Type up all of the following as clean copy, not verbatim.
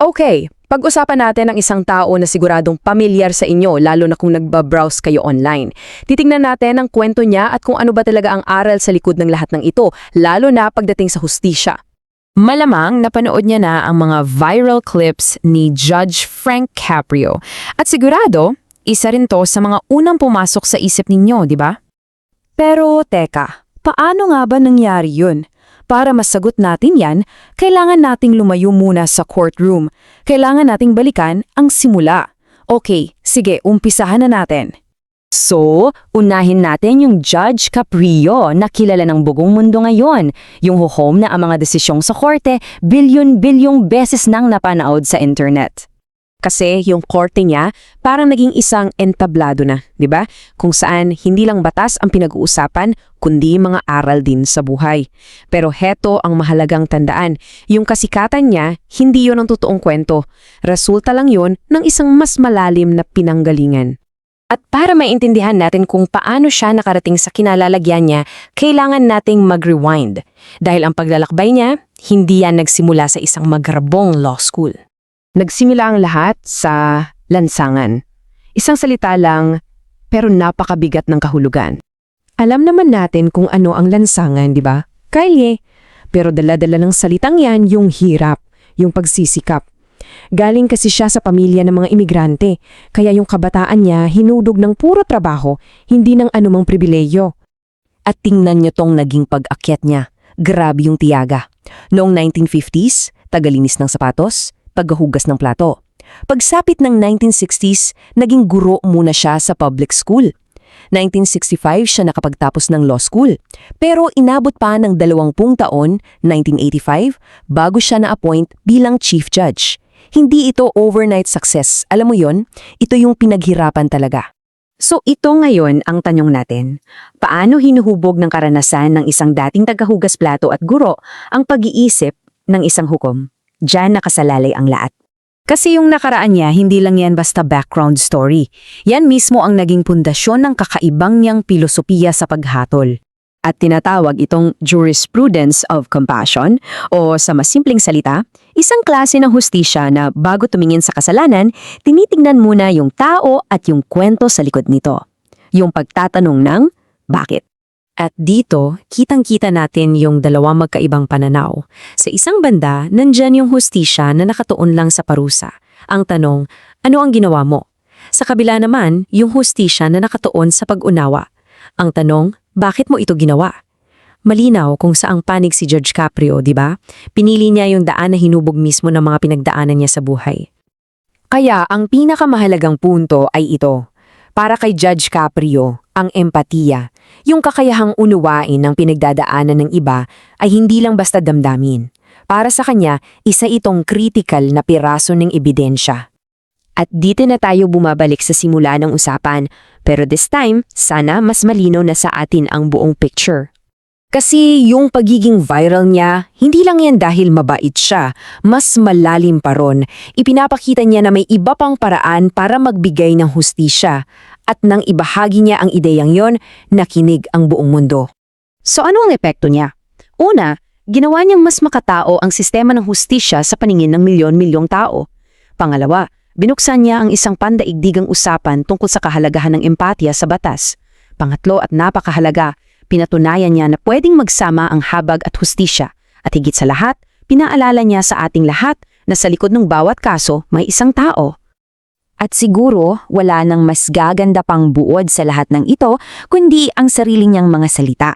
Okay, pag-usapan natin ang isang tao na siguradong pamilyar sa inyo lalo na kung nagbabrowse kayo online. Titingnan natin ang kwento niya at kung ano ba talaga ang aral sa likod ng lahat ng ito, lalo na pagdating sa hustisya. Malamang napanood niya na ang mga viral clips ni Judge Frank Caprio. At sigurado, isa rin to sa mga unang pumasok sa isip ninyo, di ba? Pero teka, paano nga ba nangyari yun? Para masagot natin yan, kailangan nating lumayo muna sa courtroom. Kailangan nating balikan ang simula. Okay, sige, umpisahan na natin. So, unahin natin yung Judge Caprio na kilala ng buong mundo ngayon. Yung hukom na ang mga desisyong sa korte, bilyon-bilyong beses nang napanaod sa internet. Kasi yung korte niya parang naging isang entablado na, di ba? Kung saan hindi lang batas ang pinag-uusapan, kundi mga aral din sa buhay. Pero heto ang mahalagang tandaan, yung kasikatan niya, hindi yun ang totoong kwento. Resulta lang yun ng isang mas malalim na pinanggalingan. At para maintindihan natin kung paano siya nakarating sa kinalalagyan niya, kailangan nating mag-rewind. Dahil ang paglalakbay niya, hindi yan nagsimula sa isang magrabong law school. Nagsimula ang lahat sa lansangan. Isang salita lang, pero napakabigat ng kahulugan. Alam naman natin kung ano ang lansangan, di ba? Kalye. Pero dala-dala ng salitang yan yung hirap, yung pagsisikap. Galing kasi siya sa pamilya ng mga imigrante, kaya yung kabataan niya hinudog ng puro trabaho, hindi ng anumang pribileyo. At tingnan niyo tong naging pag-akyat niya. Grabe yung tiyaga. Noong 1950s, tagalinis ng sapatos, paghuhugas ng plato. Pagsapit ng 1960s, naging guro muna siya sa public school. 1965 siya nakapagtapos ng law school. Pero inabot pa ng 20 taon, 1985, bago siya na-appoint bilang chief judge. Hindi ito overnight success. Alam mo yon? Ito yung pinaghirapan talaga. So ito ngayon ang tanong natin. Paano hinuhubog ng karanasan ng isang dating tagahugas plato at guro ang pag-iisip ng isang hukom? Diyan nakasalalay ang lahat. Kasi yung nakaraan niya, hindi lang yan basta background story. Yan mismo ang naging pundasyon ng kakaibang niyang pilosopiya sa paghatol. At tinatawag itong jurisprudence of compassion o sa mas simpleng salita, isang klase ng hustisya na bago tumingin sa kasalanan, tinitingnan muna yung tao at yung kwento sa likod nito. Yung pagtatanong ng bakit? At dito, kitang-kita natin yung dalawang magkaibang pananaw. Sa isang banda, nandyan yung hustisya na nakatuon lang sa parusa. Ang tanong, ano ang ginawa mo? Sa kabila naman, yung hustisya na nakatuon sa pag-unawa. Ang tanong, bakit mo ito ginawa? Malinaw kung saang panig si Judge Caprio, di ba? Pinili niya yung daan na hinubog mismo ng mga pinagdaanan niya sa buhay. Kaya ang pinakamahalagang punto ay ito. Para kay Judge Caprio, ang empatiya, yung kakayahang unuwain ng pinagdadaanan ng iba ay hindi lang basta damdamin. Para sa kanya, isa itong critical na piraso ng ebidensya. At dito na tayo bumabalik sa simula ng usapan, pero this time, sana mas malinaw na sa atin ang buong picture. Kasi yung pagiging viral niya, hindi lang yan dahil mabait siya, mas malalim pa ron. Ipinapakita niya na may iba pang paraan para magbigay ng hustisya. At nang ibahagi niya ang ideyang yon, nakinig ang buong mundo. So ano ang epekto niya? Una, ginawa niyang mas makatao ang sistema ng hustisya sa paningin ng milyon-milyong tao. Pangalawa, binuksan niya ang isang pandaigdigang usapan tungkol sa kahalagahan ng empatiya sa batas. Pangatlo at napakahalaga, pinatunayan niya na pwedeng magsama ang habag at hustisya. At higit sa lahat, pinaalala niya sa ating lahat na sa likod ng bawat kaso may isang tao. At siguro, wala nang mas gaganda pang buod sa lahat ng ito, kundi ang sarili niyang mga salita.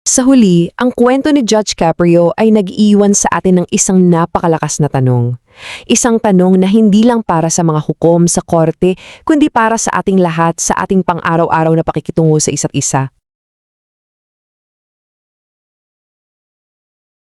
Sa huli, ang kwento ni Judge Caprio ay nag-iwan sa atin ng isang napakalakas na tanong. Isang tanong na hindi lang para sa mga hukom sa korte, kundi para sa ating lahat sa ating pang-araw-araw na pakikitungo sa isa't isa.